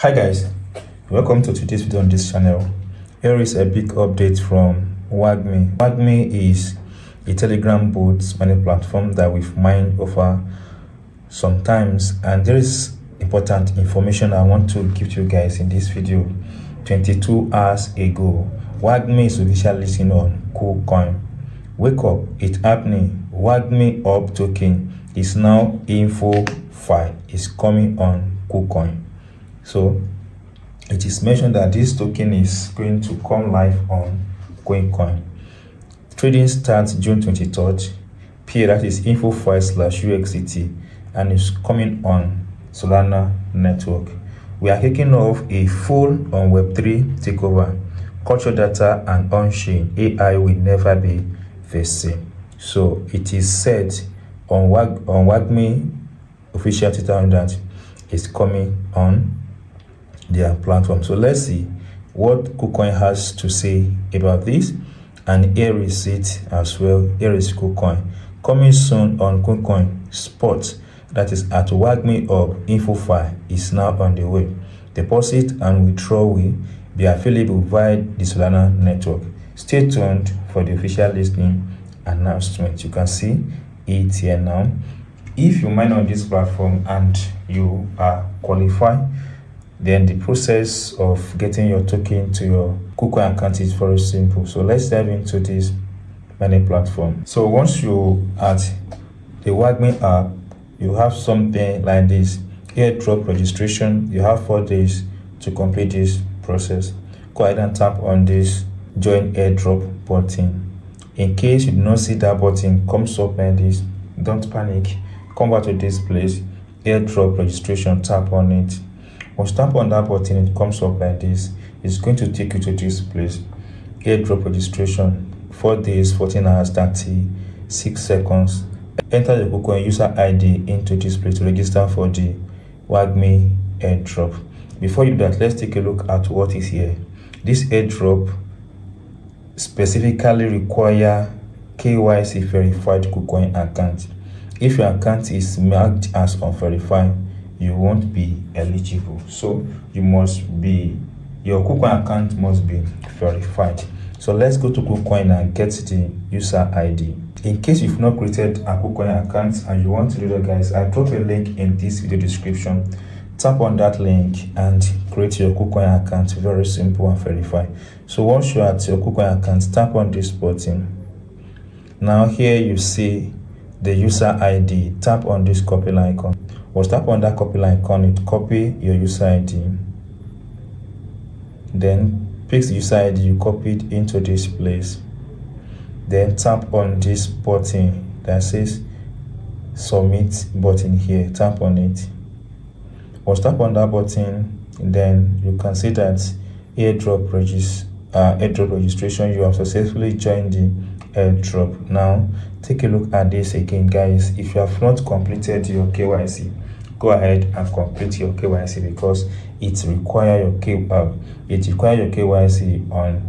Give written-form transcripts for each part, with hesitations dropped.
Hi guys, welcome to today's video on this channel. Here is a big update from WAGMI. WAGMI is a Telegram bot money platform that we've mined over sometimes, and there is important information I want to give to you guys in this video. 22 hours ago, WAGMI is officially listing on KuCoin. Wake up, it's happening. WAGMI HUB token is now info file is coming on KuCoin. So it is mentioned that this token is going to come live on KuCoin. Trading starts June 23rd. That is info file /UXDT, and it's coming on Solana network. We are kicking off a full on Web3 takeover. Culture data and on-chain AI will never be the same. So it is said on WAGMI official Twitter that it's coming on their platform. So let's see what KuCoin has to say about this, and here is it as well. Here is KuCoin coming soon on KuCoin Spot, that is at WAGMI HUB. Info file is now on the way. Deposit and withdrawal will be available via the Solana network. Stay tuned for the official listing announcement. You can see it here now. If you mine on this platform and you are qualified, then the process of getting your token to your KuCoin account is very simple. So let's dive into this mining platform. So once you at the WAGMI app, you have something like this: airdrop registration. You have 4 days to complete this process. Go ahead and tap on this join airdrop button. In case you do not see that button comes up like this, don't panic. Come back to this place, airdrop registration, tap on it. Once you tap on that button, it comes up like this. It's going to take you to this place, airdrop registration, 4 days, 14 hours, 36 seconds. Enter the KuCoin user ID into this place to register for the WAGMI airdrop. Before you do that, let's take a look at what is here. This airdrop specifically require KYC verified KuCoin account. If your account is marked as unverified, you won't be eligible. So your KuCoin account must be verified. So let's go to KuCoin and get the user ID. In case you've not created a KuCoin account and you want to do that, guys, I drop a link in this video description. Tap on that link and create your KuCoin account. Very simple and verify. So once you're at your KuCoin account, tap on this button. Now here you see the user ID. Tap on this copy icon. Once tap on that copy icon, it copy your user ID. Then pick the user ID you copied into this place. Then tap on this button that says submit button here. Tap on it. Once tap on that button, then you can see that airdrop registration, you have successfully joined the airdrop. Now take a look at this again, guys. If you have not completed your KYC, go ahead and complete your KYC, because it requires your KYC on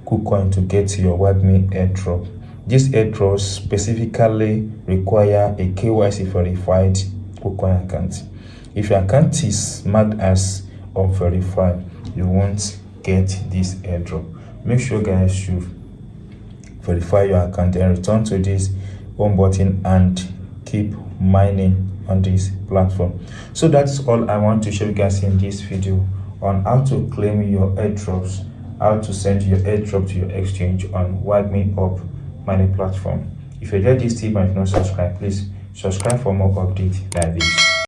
KuCoin to get to your WAGMI airdrop. This airdrop specifically require a KYC verified KuCoin account. If your account is marked as unverified, you won't get this airdrop. Make sure, guys, you verify your account and return to this home button and keep mining on this platform. So that's all I want to show you guys in this video on how to claim your airdrops, how to send your airdrop to your exchange on WAGMI HUB mining platform. If you enjoyed this tip and if not subscribe, please subscribe for more updates like this.